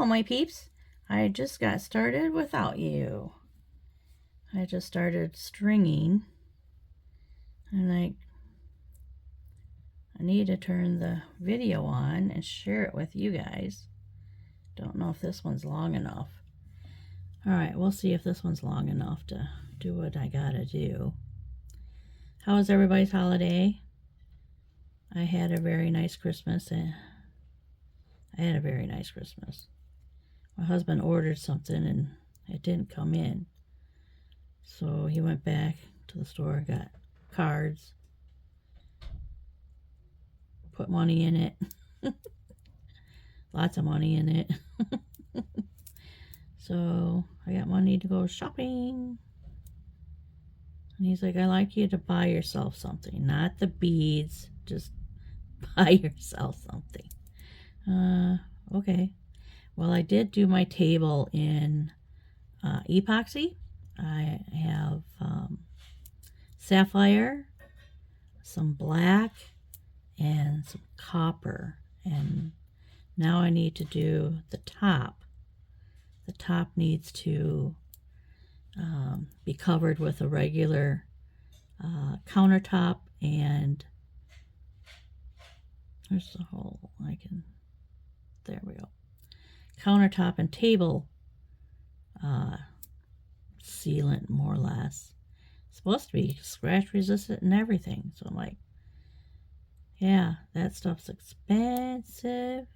Hello, my peeps. I just got started without you. I just started stringing, and I need to turn the video on and share it with you guys. Don't know if this one's long enough. Alright, we'll see if this one's long enough to do what I gotta do. How was everybody's holiday? I had a very nice Christmas. My husband ordered something and it didn't come in. So he went back to the store, got cards, put money in it. Lots of money in it. So I got money to go shopping. And he's like, I like you to buy yourself something. Not the beads, just buy yourself something. Okay. Well, I did do my table in epoxy. I have sapphire, some black, and some copper. And now I need to do the top. The top needs to be covered with a regular countertop, and there's the hole. There we go. Countertop and table sealant, more or less. It's supposed to be scratch resistant and everything. So I'm like, yeah, that stuff's expensive.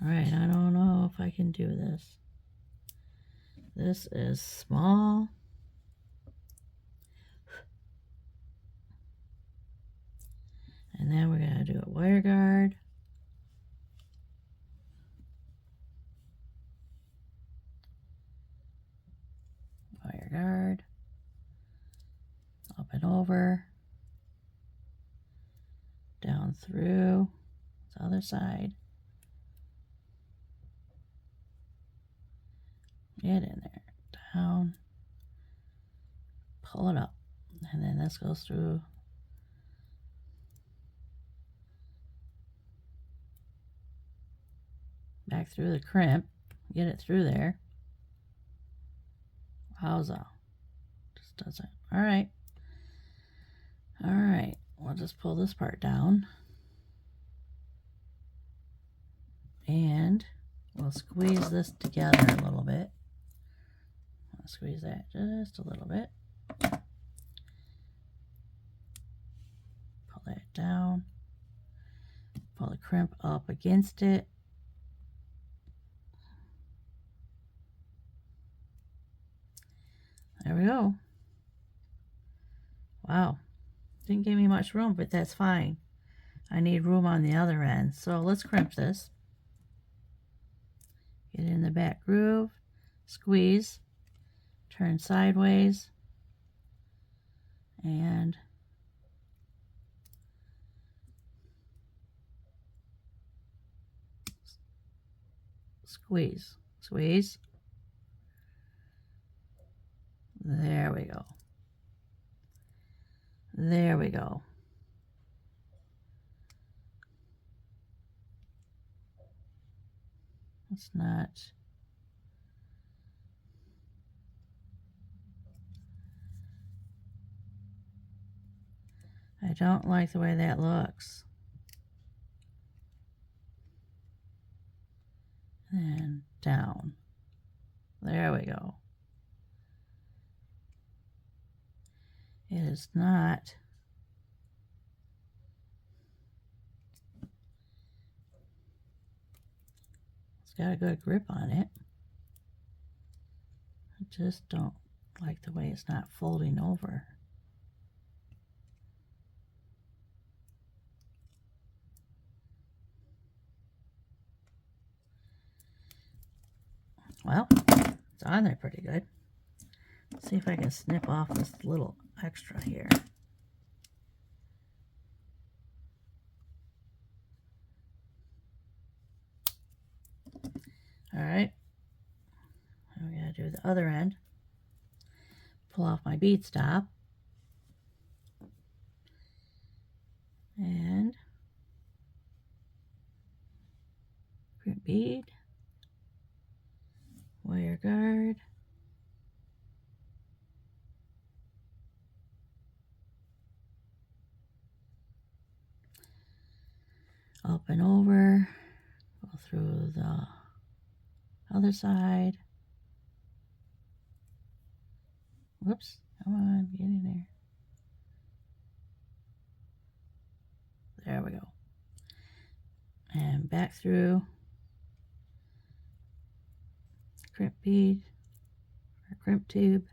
Alright, I don't know if I can do this. This is small. And then we're going to do a wire guard. Wire guard. Up and over. Down through the other side. Get in there. Down. Pull it up. And then this goes through. Back through the crimp. Get it through there. Wowza. Just doesn't. Alright. Alright. We'll just pull this part down. And we'll squeeze this together a little bit. I'll squeeze that just a little bit. Pull that down. Pull the crimp up against it. There we go. Wow. Didn't give me much room, but that's fine. I need room on the other end. So let's crimp this. Get in the back groove. Squeeze. Turn sideways. And squeeze. Squeeze. There we go. There we go. It's not. I don't like the way that looks. And down. There we go. It is not. It's got a good grip on it. I just don't like the way it's not folding over. Well, it's on there pretty good. Let's see if I can snip off this little extra here. Alright. I'm going to do the other end. Pull off my bead stop. crimp bead, wire guard, up and over, go through the other side. Whoops, come on, get in there. There we go. And back through, crimp bead, or crimp tube.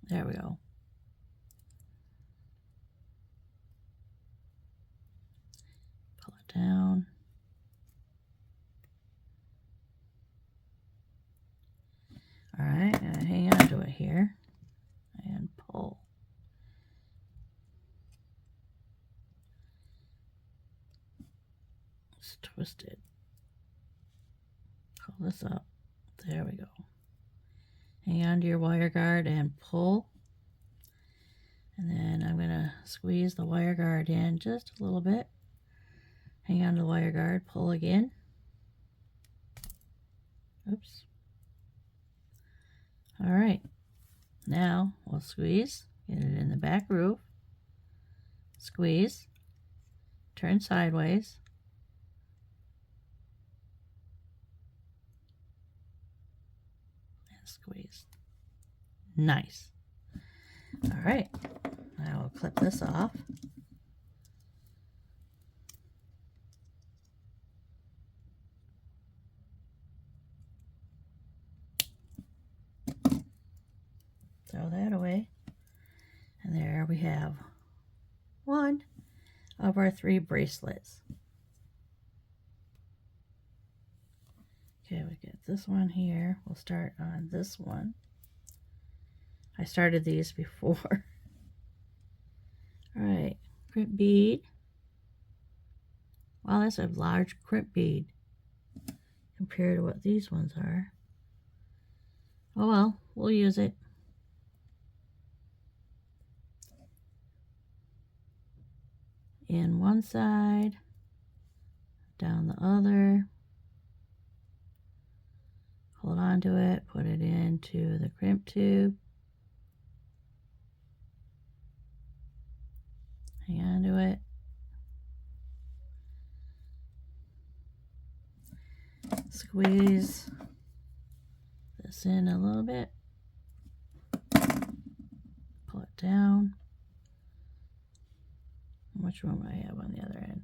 There we go. Pull it down. All right, and hang on to it here and pull. It's twisted. Pull this up. There we go. Hang on to your wire guard and pull. And then I'm going to squeeze the wire guard in just a little bit. Hang on to the wire guard, pull again. Oops. All right. Now we'll squeeze, get it in the back groove. Squeeze, turn sideways. And squeeze. Nice. All right. Now we'll clip this off. Throw that away. And there we have one of our 3 bracelets. Okay, we get this one here. We'll start on this one. I started these before. All right, crimp bead. Wow, that's a large crimp bead compared to what these ones are. Oh well, we'll use it. In one side, down the other. Hold on to it, put it into the crimp tube. Hang on to it. Squeeze this in a little bit. Pull it down. How much room I have on the other end?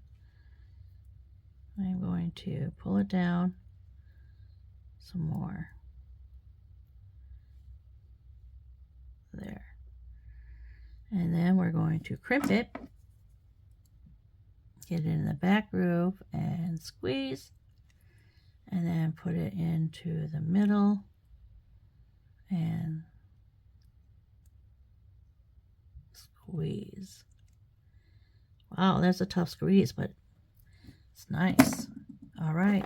I'm going to pull it down some more. There. And then we're going to crimp it. Get it in the back groove and squeeze. And then put it into the middle and squeeze. Wow, that's a tough squeeze, but it's nice. All right,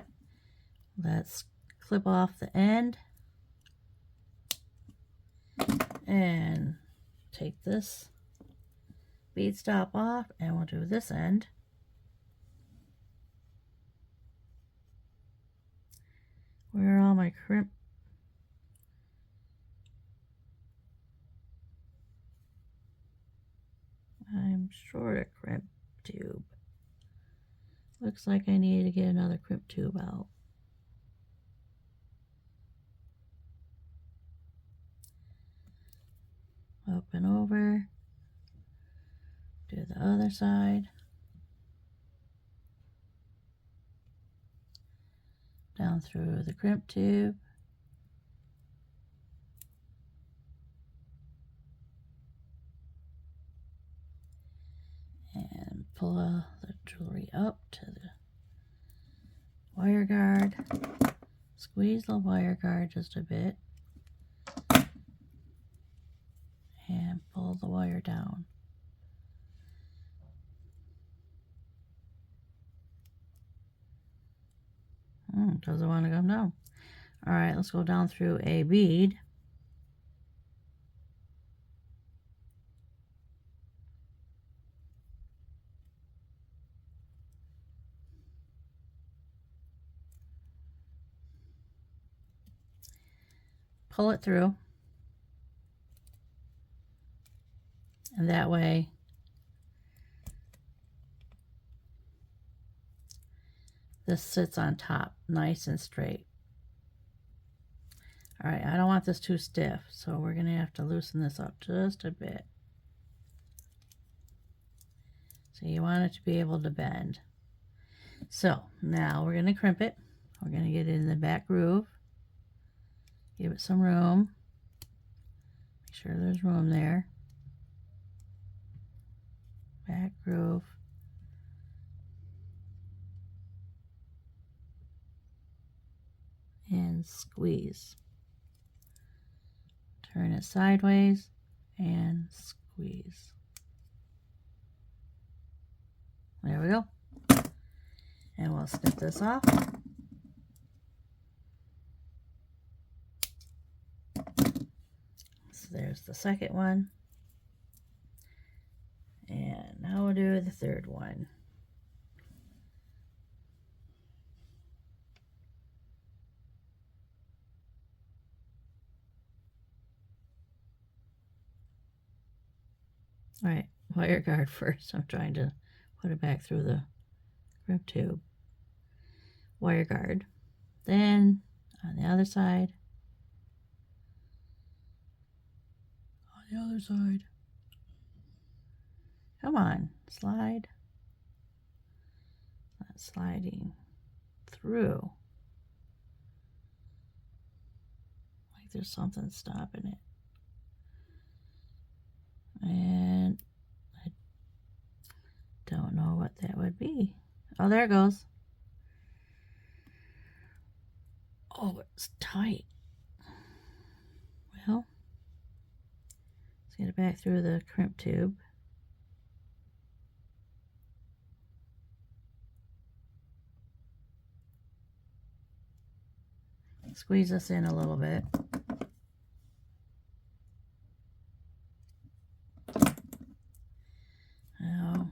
let's clip off the end and take this bead stop off, and we'll do this end. Where are all my crimp? I'm short a crimp tube. Looks like I need to get another crimp tube out. Up and over. Do the other side. Down through the crimp tube. And pull the jewelry up to the wire guard. Squeeze the wire guard just a bit. And pull the wire down. Doesn't want to come down. All right, let's go down through a bead. pull it through. And that way this sits on top nice and straight. All right, I don't want this too stiff, so we're going to have to loosen this up just a bit. So you want it to be able to bend. So now we're going to crimp it. We're going to get it in the back groove. Give it some room. Make sure there's room there. Back groove. And squeeze. Turn it sideways and squeeze. There we go. And we'll snip this off. So there's the second one. And now we'll do the third one. All right, wire guard first. I'm trying to put it back through the crimp tube. Wire guard. Then on the other side. On the other side. Come on, slide. Not sliding through. Like there's something stopping it. And I don't know what that would be. Oh, there it goes. Oh, it's tight. Well, let's get it back through the crimp tube. Squeeze this in a little bit. Now,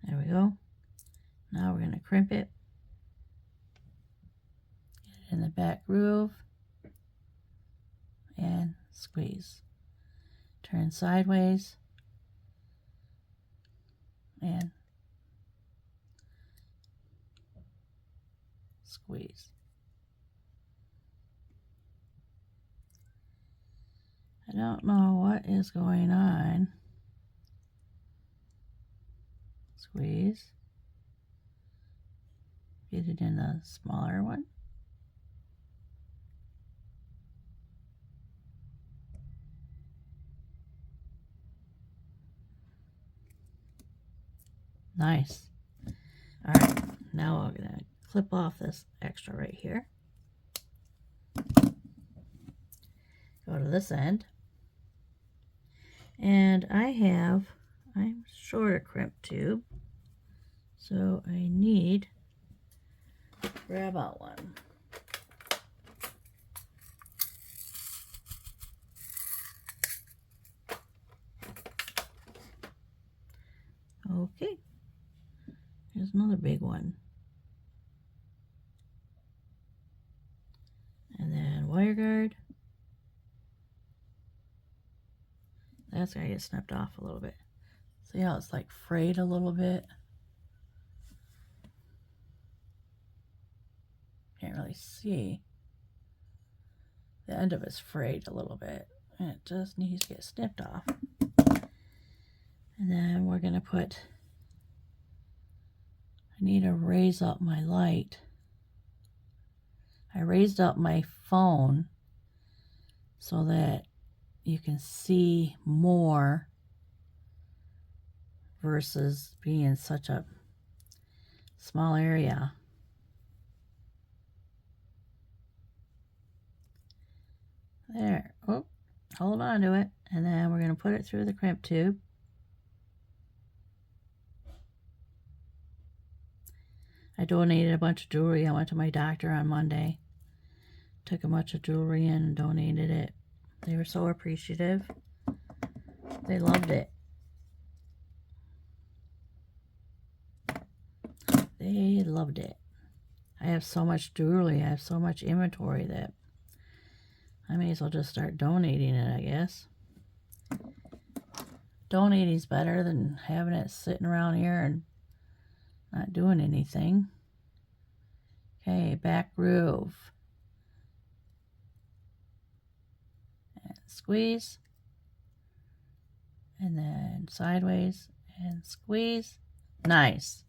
there we go. Now we're going to crimp it. Get it in the back groove. And squeeze. Turn sideways. And squeeze. I don't know what is going on. Squeeze. Get it in the smaller one. Nice. All right, now I'm going to clip off this extra right here. Go to this end. And I'm short a crimp tube, so I need to grab out one. Okay, here's another big one. And then wire guard. That's gotta get snipped off a little bit. See how it's like frayed a little bit? Can't really see. The end of it's frayed a little bit. And it just needs to get snipped off. And then we're gonna put, I need to raise up my light. I raised up my phone so that you can see more versus being such a small area. There. Oh, hold on to it. And then we're going to put it through the crimp tube. I donated a bunch of jewelry. I went to my doctor on Monday. Took a bunch of jewelry in and donated it. They were so appreciative. They loved it. They loved it. I have so much jewelry, I have so much inventory that I may as well just start donating it, I guess. Donating's better than having it sitting around here and not doing anything. Okay, back groove. And squeeze. And then sideways and squeeze. Nice.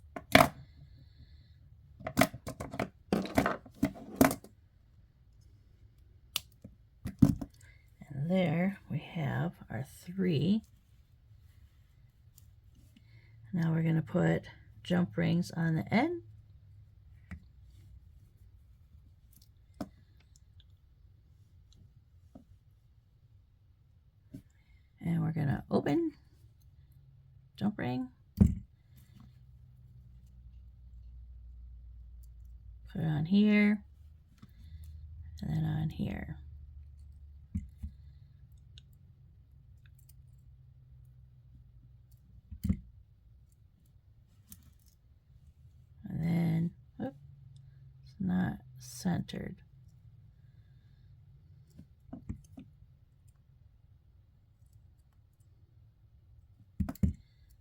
And there we have our 3. Now we're going to put jump rings on the end. And we're going to open, jump ring, put it on here, and then on here. And then, oops, it's not centered.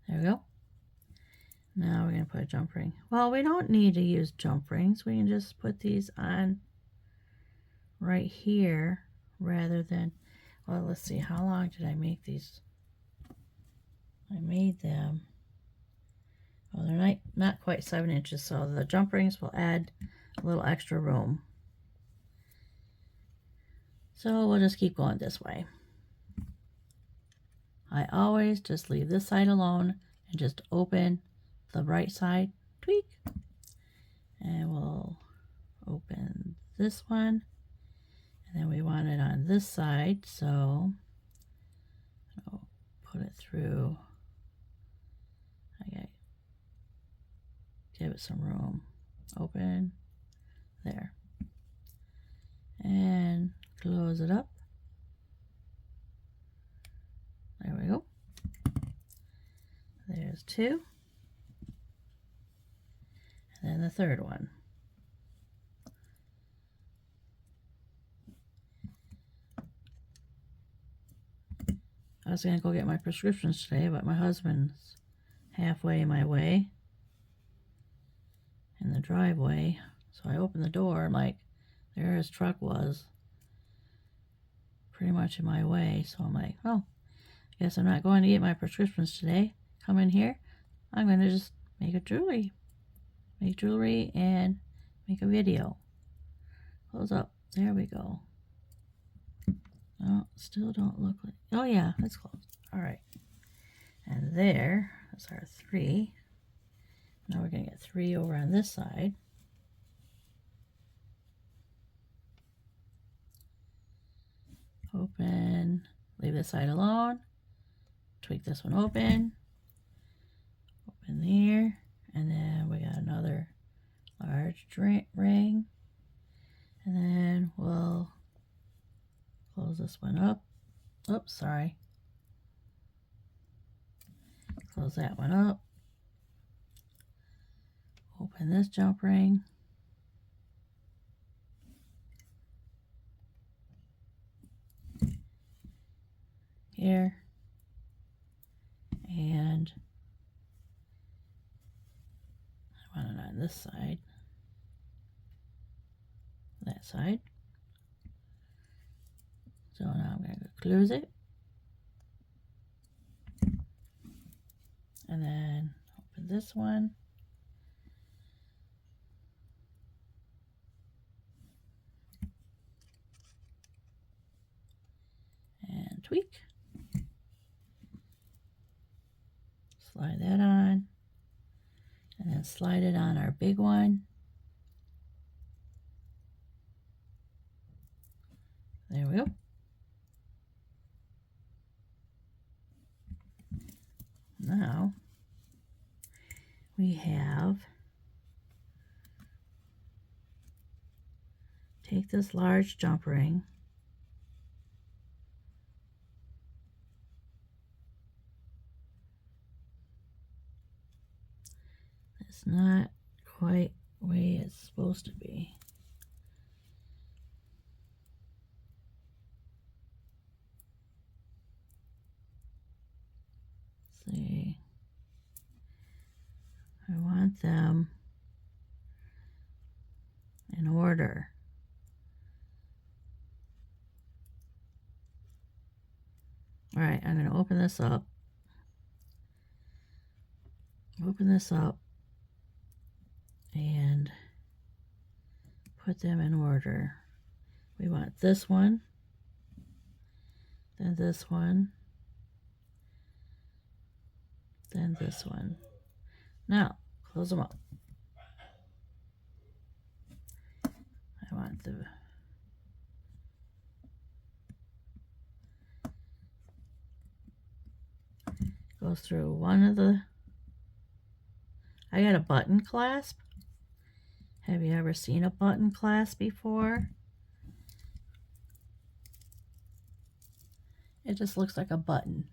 There we go. Now we're going to put a jump ring. Well, we don't need to use jump rings. We can just put these on right here rather than, well, let's see, how long did I make these? I made them, well, they're not quite 7 inches, so the jump rings will add a little extra room. So we'll just keep going this way. I always just leave this side alone and just open the right side, tweak, and we'll open this one, and then we want it on this side, so I'll put it through. Okay, give it some room. Open there, and close it up. There we go. There's 2. And then the 3rd one. I was going to go get my prescriptions today, but my husband's halfway my way in the driveway. So I opened the door, and like, there his truck was, pretty much in my way. So I'm like, oh, I guess I'm not going to get my prescriptions today. Come in here. I'm going to just make jewelry and make a video. Close up. There we go. Oh, still don't look like, oh yeah, it's closed. All right. And that's our 3. Now we're going to get 3 over on this side. Open, leave this side alone. Tweak this one open. Open there. And then we got another large ring. And then we'll close this one up. Oops, sorry. Close that one up. Open this jump ring. Here. And I want it on this side. That side. So now I'm going to close it. And then open this one. And tweak. Slide that on. And then slide it on our big one. There we go. Now we have, take this large jump ring, it's not quite the way it's supposed to be. Let's see. I want them in order. All right, I'm going to open this up. Open this up and put them in order. We want this one, then this one, then this one. Now, close them up. I want the goes through one of the, I got a button clasp. Have you ever seen a button clasp before? It just looks like a button.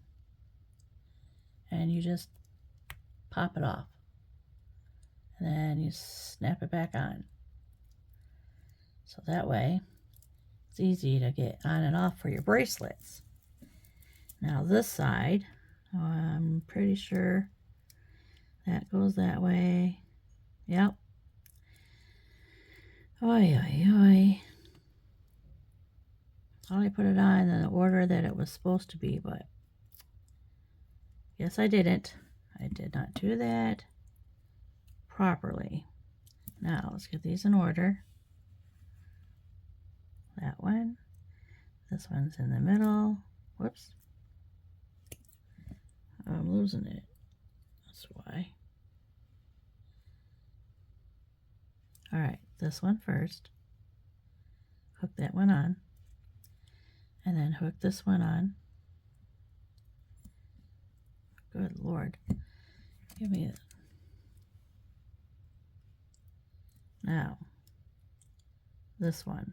And you just pop it off. And then you snap it back on. So that way, it's easy to get on and off for your bracelets. Now this side, I'm pretty sure that goes that way. Yep. Oi, oi, oi. Thought I put it on in the order that it was supposed to be, but yes, I didn't. I did not do that properly. Now, let's get these in order. That one. This one's in the middle. Whoops. I'm losing it. That's why. Alright, this one first. Hook that one on. And then hook this one on. Good Lord. Give me it. Now, this one.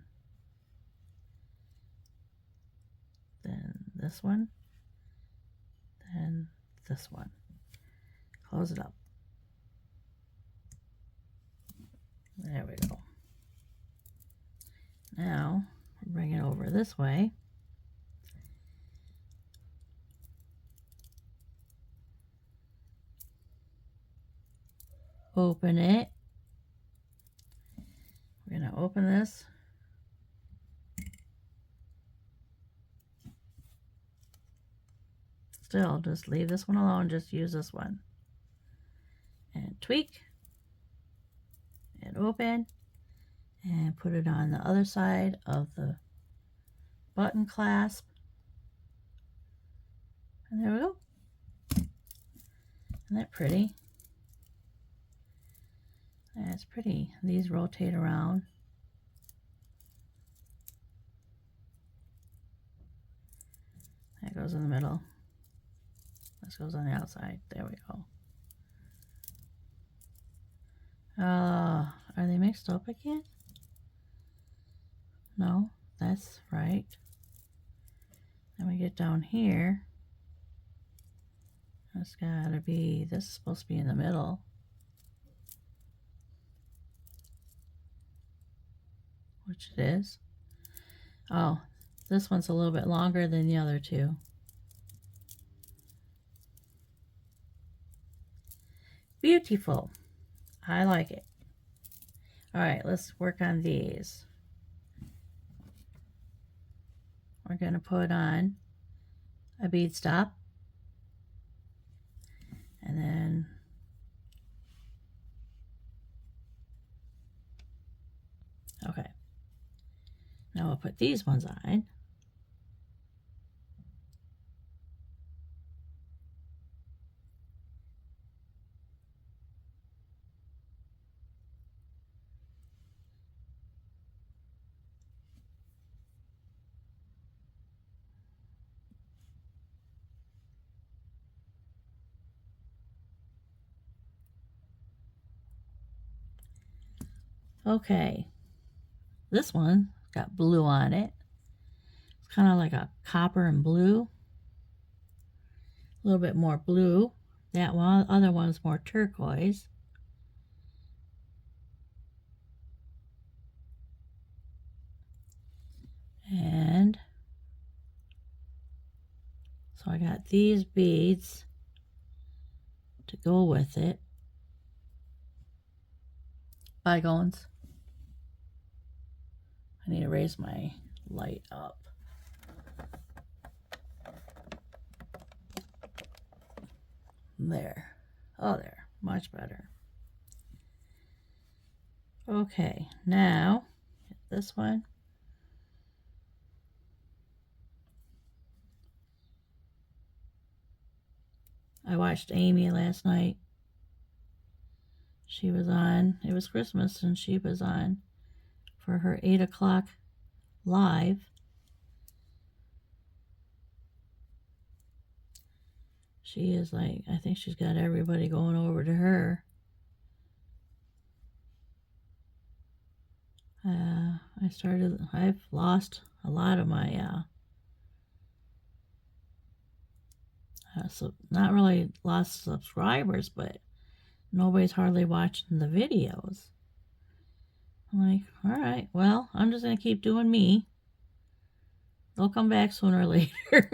Then this one. Then this one. Close it up. There we go. Now, bring it over this way. Open it. We're going to open this. Still, just leave this one alone. Just use this one. And tweak. And open. And put it on the other side of the button clasp. And there we go. Isn't that pretty? That's pretty. These rotate around. That goes in the middle. This goes on the outside. There we go. Are they mixed up again? No, that's right. Then we get down here. That's gotta be, this is supposed to be in the middle. Which it is. Oh, this one's a little bit longer than the other two. Beautiful. I like it. All right, let's work on these. We're going to put on a bead stop. And then okay. Now we'll put these ones on. Okay, this one got blue on it. It's kind of like a copper and blue. A little bit more blue. That one, other one's more turquoise. And so I got these beads to go with it. Bygones. I need to raise my light up. There. Oh, there. Much better. Okay, now this one. I watched Amy last night. She was on, it was Christmas, and she was on for her 8 o'clock live. She is like, I think she's got everybody going over to her. I've lost a lot of my, so not really lost subscribers, but nobody's hardly watching the videos. I'm like, all right, well, I'm just going to keep doing me. They'll come back sooner or later.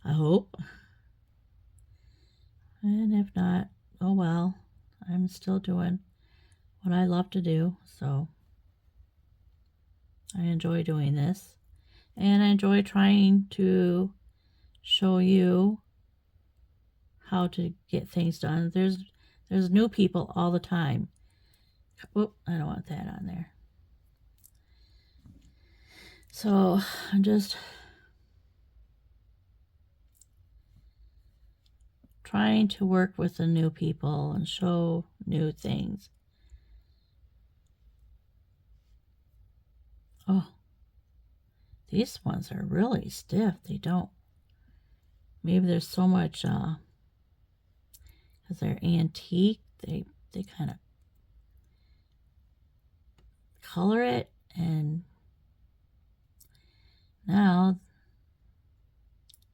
I hope. And if not, oh well, I'm still doing what I love to do, so I enjoy doing this. And I enjoy trying to show you how to get things done. There's new people all the time. Oop, I don't want that on there. So I'm just trying to work with the new people and show new things. Oh, these ones are really stiff. They don't. Maybe there's so much, because they're antique, they kind of color it, and now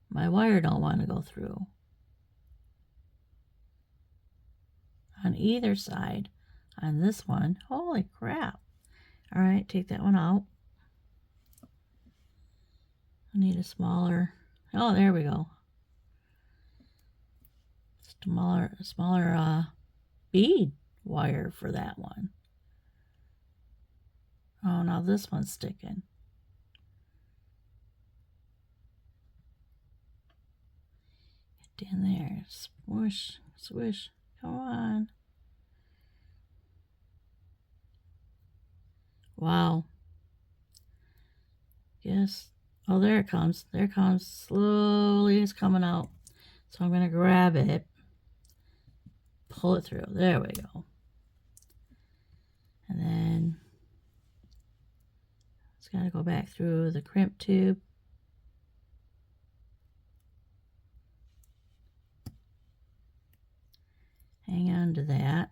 my wire don't want to go through on either side. On this one, holy crap. All right, take that one out. I need a smaller, oh, there we go. Smaller bead wire for that one. Oh, now this one's sticking. Get in there, swoosh, swish, come on. Wow. Yes. Oh, there it comes. There it comes. Slowly it's coming out. So I'm going to grab it, pull it through. There we go. And then it's got to go back through the crimp tube. Hang on to that.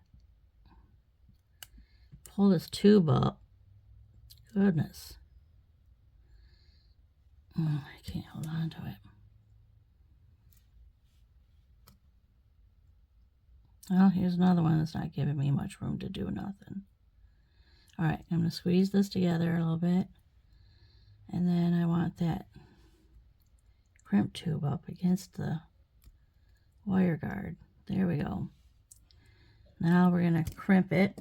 Pull this tube up. Goodness. Oh, I can't hold on to it. Well, here's another one that's not giving me much room to do nothing. All right, I'm going to squeeze this together a little bit. And then I want that crimp tube up against the wire guard. There we go. Now we're going to crimp it.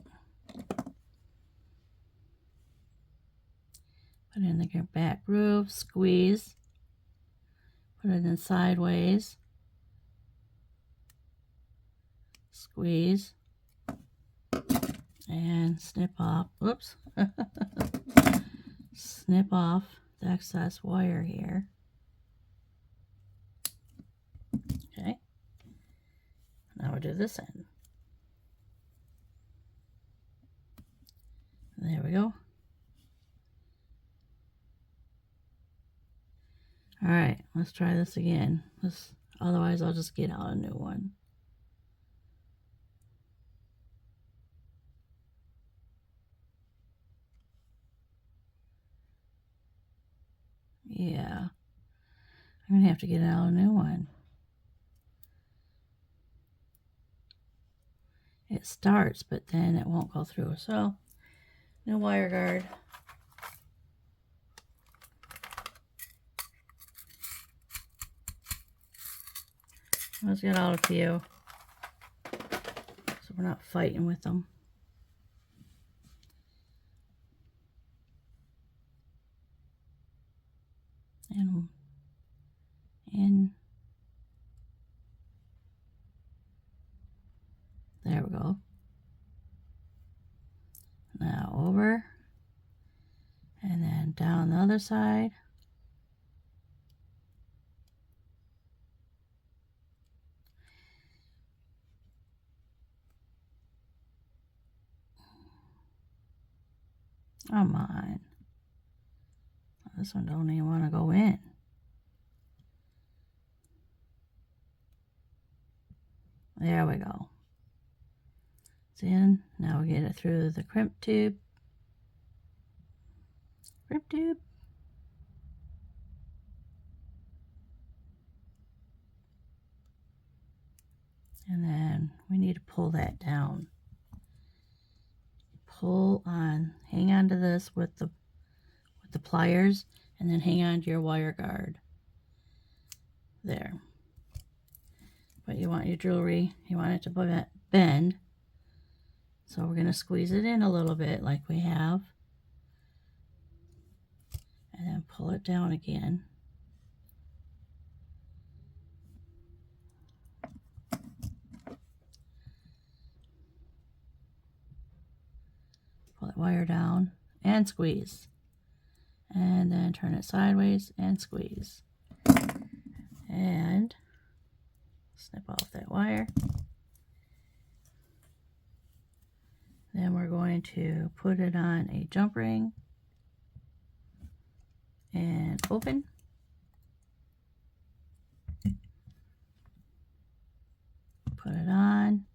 Put it in the back groove, squeeze. Put it in sideways. Squeeze. And snip off. Oops. Snip off the excess wire here. Okay. Now we'll do this end. There we go. All right, let's try this again. Otherwise, I'll just get out a new one. Yeah, I'm gonna have to get out a new one. It starts, but then it won't go through. So, new wire guard. Let's get out a few so we're not fighting with them. And in. There we go. Now over. And then down the other side. Come on. This one don't even want to go in. There we go. It's in. Now we get it through the crimp tube. Crimp tube. And then we need to pull that down. Pull on, hang on to this with the pliers, and then hang on to your wire guard. There. But you want your jewelry, you want it to bend. So we're going to squeeze it in a little bit like we have. And then pull it down again. Pull that wire down and squeeze. And then turn it sideways and squeeze. And snip off that wire. Then we're going to put it on a jump ring and open. Put it on.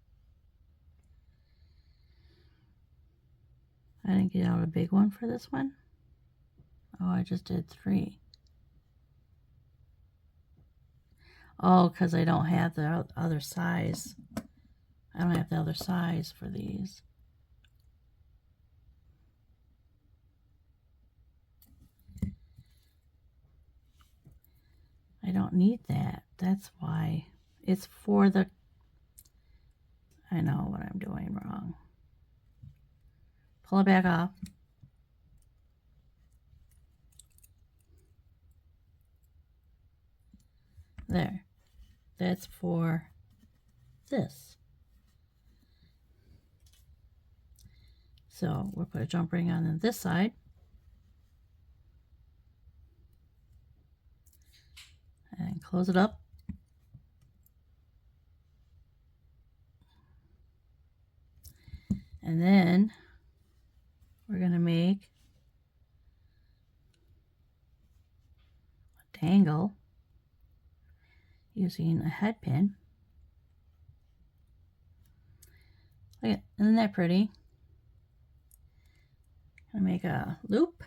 I didn't get out a big one for this one. Oh, I just did 3. Oh, because I don't have the other size. I don't have the other size for these. I don't need that. That's why. It's for the... I know what I'm doing wrong. Pull it back off. There. That's for this. So we'll put a jump ring on this side. And close it up. And then we're going to make a dangle using a head pin. Look at, isn't that pretty? I'm gonna make a loop.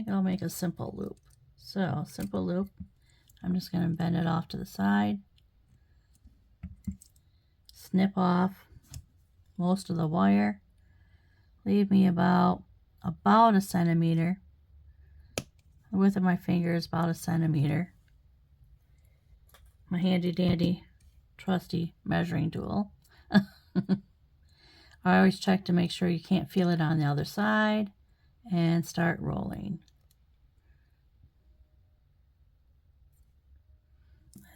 I'll make a simple loop. So simple loop. I'm just gonna bend it off to the side. Snip off most of the wire. Leave me about a centimeter. The width of my finger is about a centimeter. My handy dandy trusty measuring tool. I always check to make sure you can't feel it on the other side and start rolling.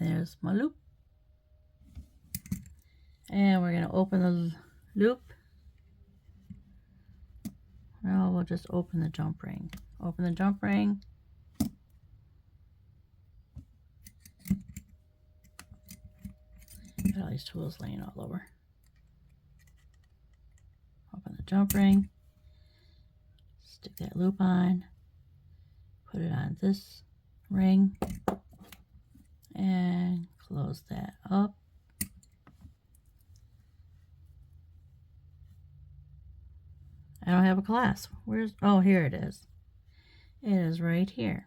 There's my loop. And we're going to open the loop. Now we'll just open the jump ring. Open the jump ring. Got all these tools laying all over. Open the jump ring. Stick that loop on. Put it on this ring. And close that up. I don't have a clasp. Oh, here it is. It is right here.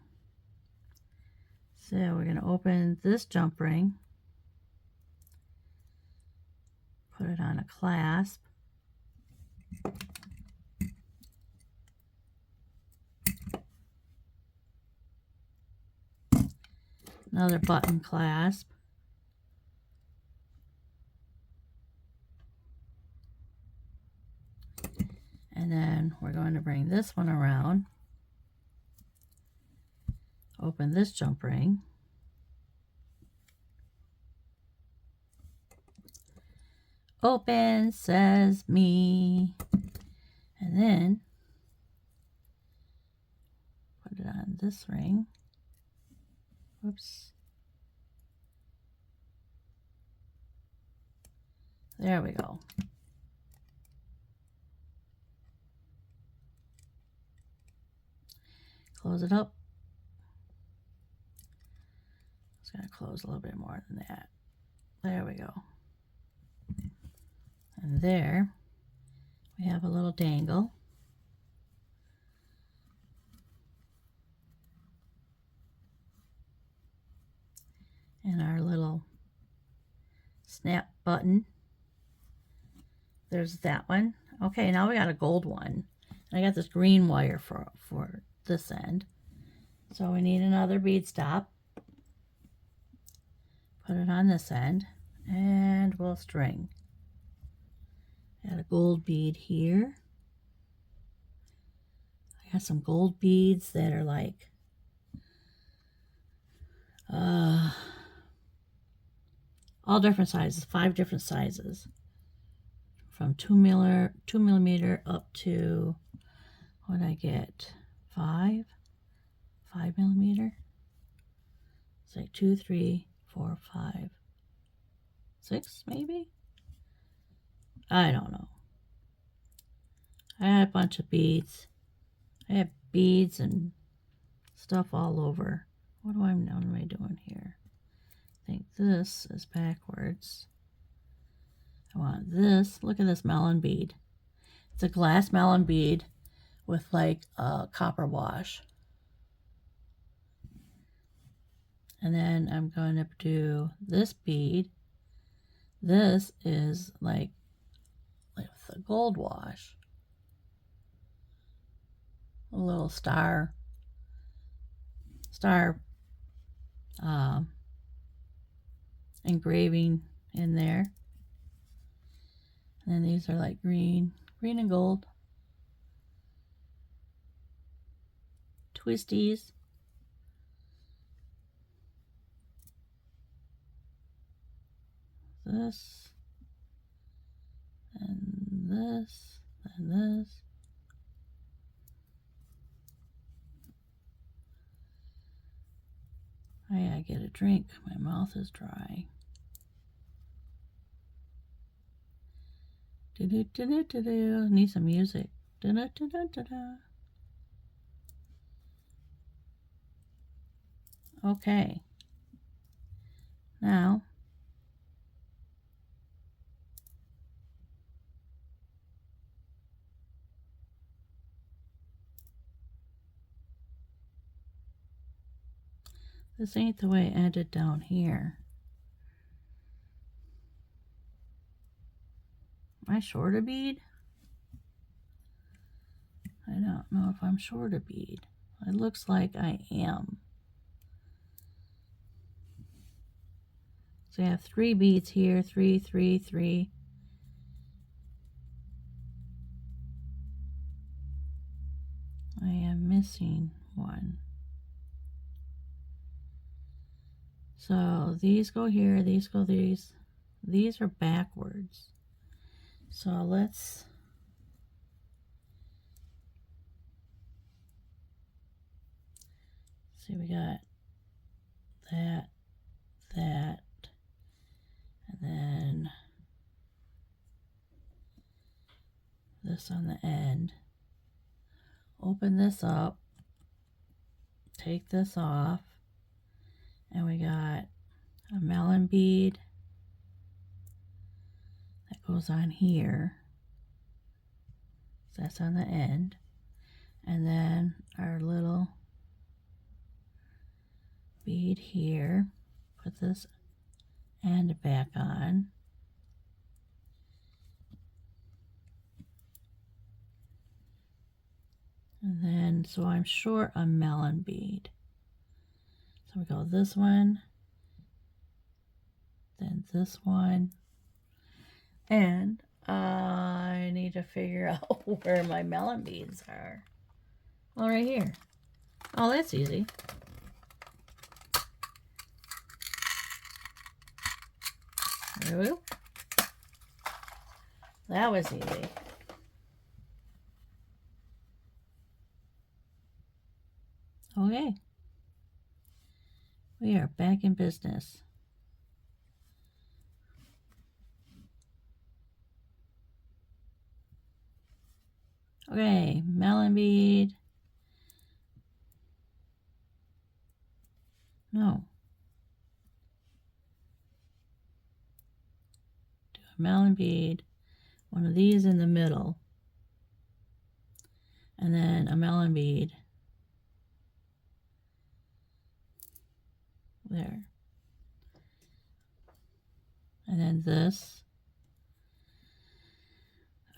So we're going to open this jump ring. Put it on a clasp. Another button clasp. And then we're going to bring this one around. Open this jump ring. Open sesame. And then put it on this ring. Whoops. There we go. Close it up. It's going to close a little bit more than that. There we go. And there we have a little dangle. And our little snap button. There's that one. Okay, now we got a gold one. And I got this green wire for this end. So we need another bead stop. Put it on this end. And we'll string. Got a gold bead here. I got some gold beads that are like all different sizes, 5 different sizes. From 2 millimeter up to, what did I get? 5 millimeter. It's like 2, 3, 4, 5, 6 maybe? I don't know. I had a bunch of beads. I have beads and stuff all over. What am I doing here? I think this is backwards. I want this. Look at this melon bead. It's a glass melon bead with like a copper wash. And then I'm going to do this bead. This is like with a gold wash. A little star engraving in there. And then these are like green and gold. Twisties. This. And this. And this. I gotta get a drink. My mouth is dry. Do-do-do-do-do-do. Need some music. Do-do-do-do-do-do. Okay. Now, this ain't the way it ended down here. Am I short a bead? I don't know if I'm short a bead. It looks like I am. So I have 3 beads here, 3, 3, 3. I am missing one. So these go here, these go these. These are backwards. So let's see, we got that, and then this on the end. Open this up, take this off, and we got a melon bead that goes on here. So that's on the end. And then our little bead here. Put this end back on. And then, so I'm short a melon bead. So So we go this one, then this one, and I need to figure out where my melon beads are. Oh, right here. Oh, that's easy. There we go. That was easy. Okay. We are back in business. Okay, melon bead. No. Do a melon bead. One of these in the middle. And then a melon bead. There. And then this.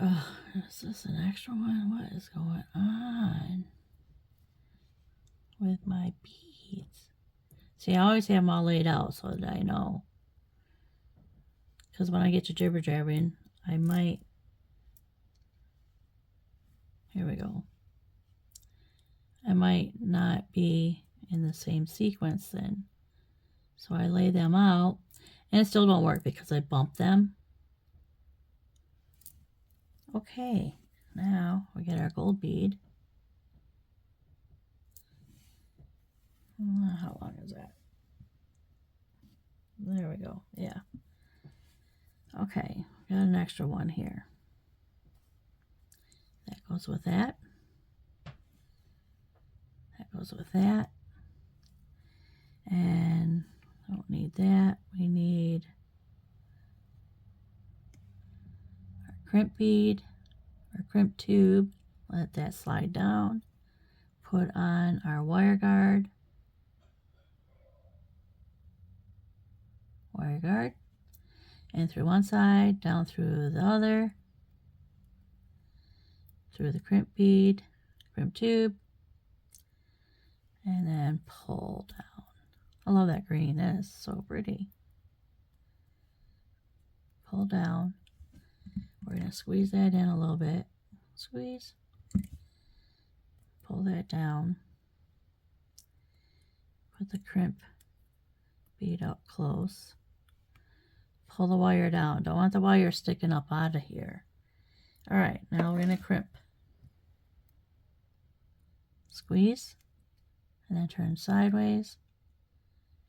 Oh, is this an extra one? What is going on with my beads? See, I always have them all laid out so that I know. Because when I get to jibber jabbering, I might. Here we go. I might not be in the same sequence then. So I lay them out. And it still don't work because I bumped them. Okay, now we get our gold bead. How long is that? There we go. Yeah. Okay, got an extra one here. That goes with that. That goes with that. And don't need that. We need our crimp bead, our crimp tube. Let that slide down. Put on our wire guard. Wire guard. And through one side, down through the other. Through the crimp bead, crimp tube. And then pull down. I love that green. That is so pretty. Pull down. We're going to squeeze that in a little bit. Squeeze. Pull that down. Put the crimp bead up close. Pull the wire down. Don't want the wire sticking up out of here. All right, now we're going to crimp. Squeeze. And then turn sideways.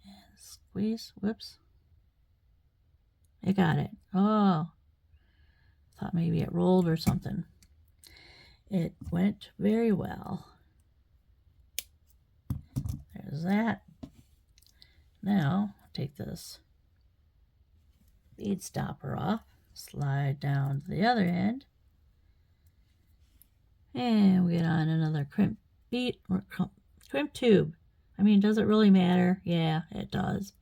And squeeze. Whoops. It got it. Oh. Thought maybe it rolled or something. It went very well. There's that. Now, take this bead stopper off, slide down to the other end, and we get on another crimp bead or crimp tube. I mean, does it really matter? Yeah, it does.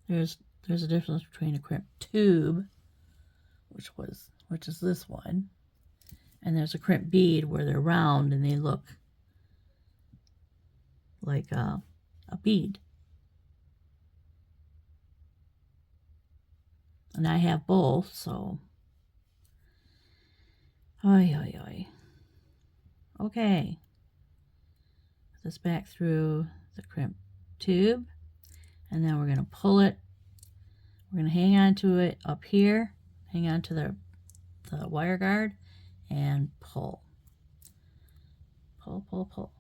There's a difference between a crimp tube, which is this one, and there's a crimp bead where they're round and they look like a bead. And I have both, so. Oi, oi, oi. Okay. Put this back through the crimp tube. And then we're going to pull it. We're going to hang on to it up here. Hang on to the wire guard. And pull. Pull, pull, pull.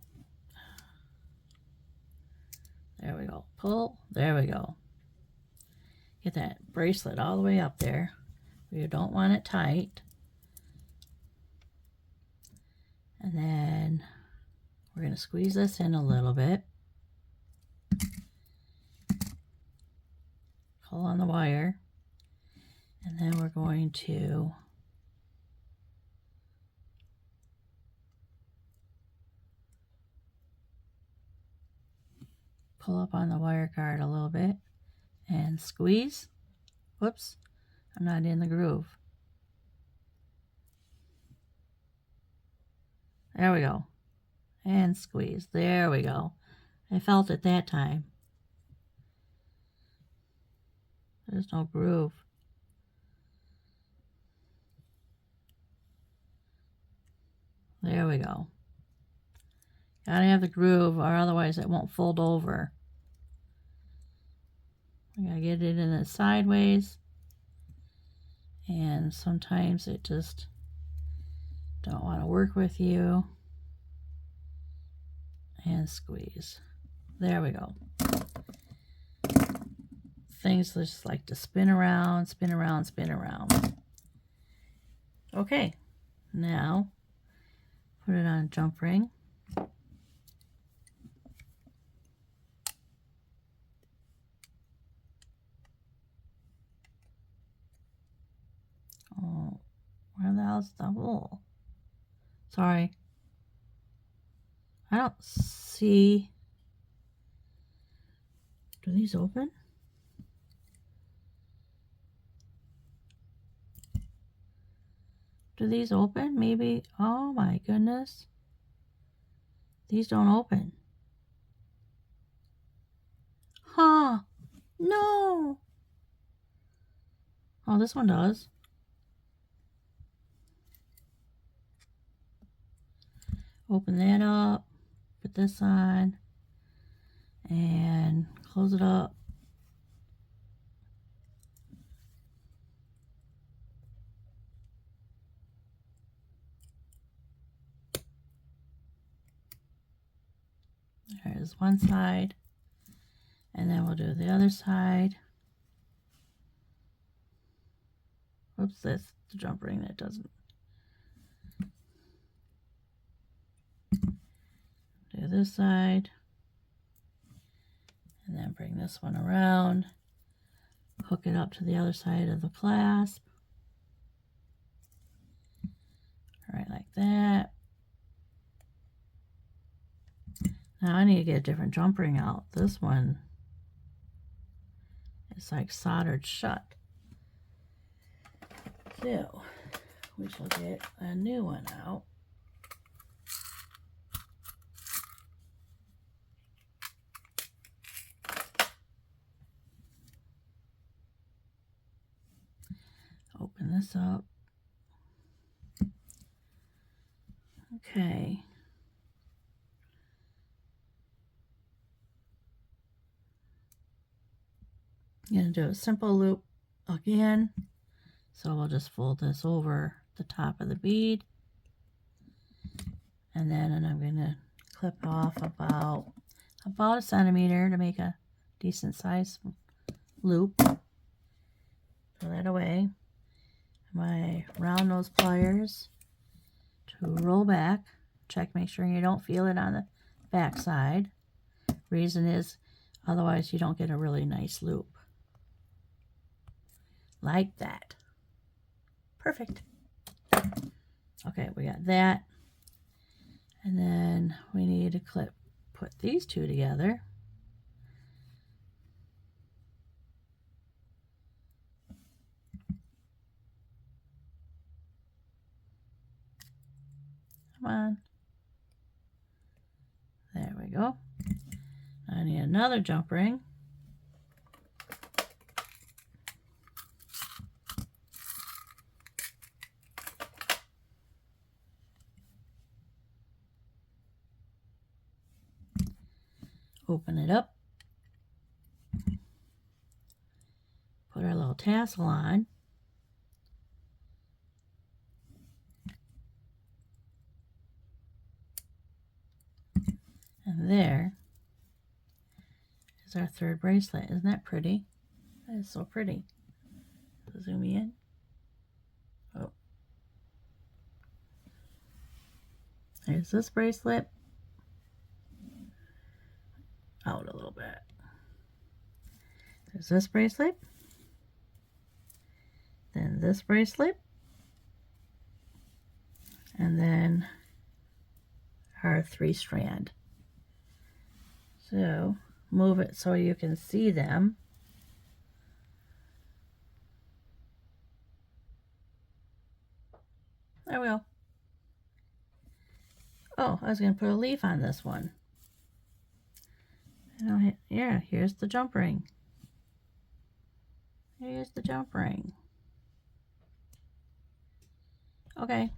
There we go. Pull. There we go. Get that bracelet all the way up there. You don't want it tight. And then we're going to squeeze this in a little bit. Pull on the wire. And then we're going to pull up on the wire guard a little bit and squeeze. Whoops, I'm not in the groove. There we go. And squeeze. There we go. I felt it that time. There's no groove. There we go. Gotta have the groove or otherwise it won't fold over. I gotta get it in it sideways. And sometimes it just don't want to work with you. And squeeze. There we go. Things just like to spin around, spin around, spin around. Okay, now put it on a jump ring. Oh, where the hell's the hole? Sorry. I don't see. Do these open? Do these open? Maybe. Oh my goodness. These don't open. Huh. No. Oh, this one does. Open that up. Put this on. And close it up. There's one side. And then we'll do the other side. Oops, that's the jump ring that doesn't. Do this side. And then bring this one around. Hook it up to the other side of the clasp. Right like that. Now I need to get a different jump ring out. This one is like soldered shut. So we shall get a new one out. Open this up. Okay. I'm going to do a simple loop again. So we'll just fold this over the top of the bead. And then I'm going to clip off about a centimeter to make a decent size loop. Throw that away. My round nose pliers to roll back. Check, make sure you don't feel it on the back side. Reason is, otherwise you don't get a really nice loop. Like that. Perfect. Okay, we got that. And then we need to put these two together. Come on. There we go. I need another jump ring. Open it up. Put our little tassel on. And there is our third bracelet. Isn't that pretty? That is so pretty. Zoom in. Oh. There's this bracelet. Out a little bit. There's this bracelet. Then this bracelet. And then our 3-strand. So move it so you can see them. There we go. Oh, I was going to put a leaf on this one. Yeah, here's the jump ring. Here's the jump ring. Okay.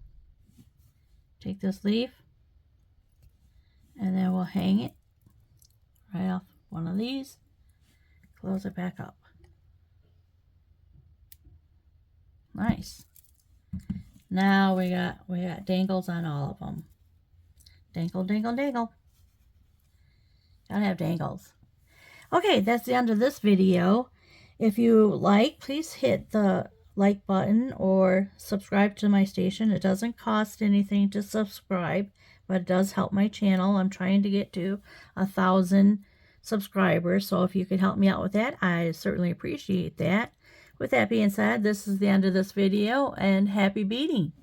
Take this leaf, and then we'll hang it right off one of these. Close it back up. Nice. Now we got dangles on all of them. Dangle, dangle, dangle. Gotta have dangles. Okay, that's the end of this video. If you like, please hit the like button or subscribe to my station. It doesn't cost anything to subscribe, but it does help my channel. I'm trying to get to 1,000 subscribers, so if you could help me out with that, I certainly appreciate that. With that being said, this is the end of this video, and happy beading!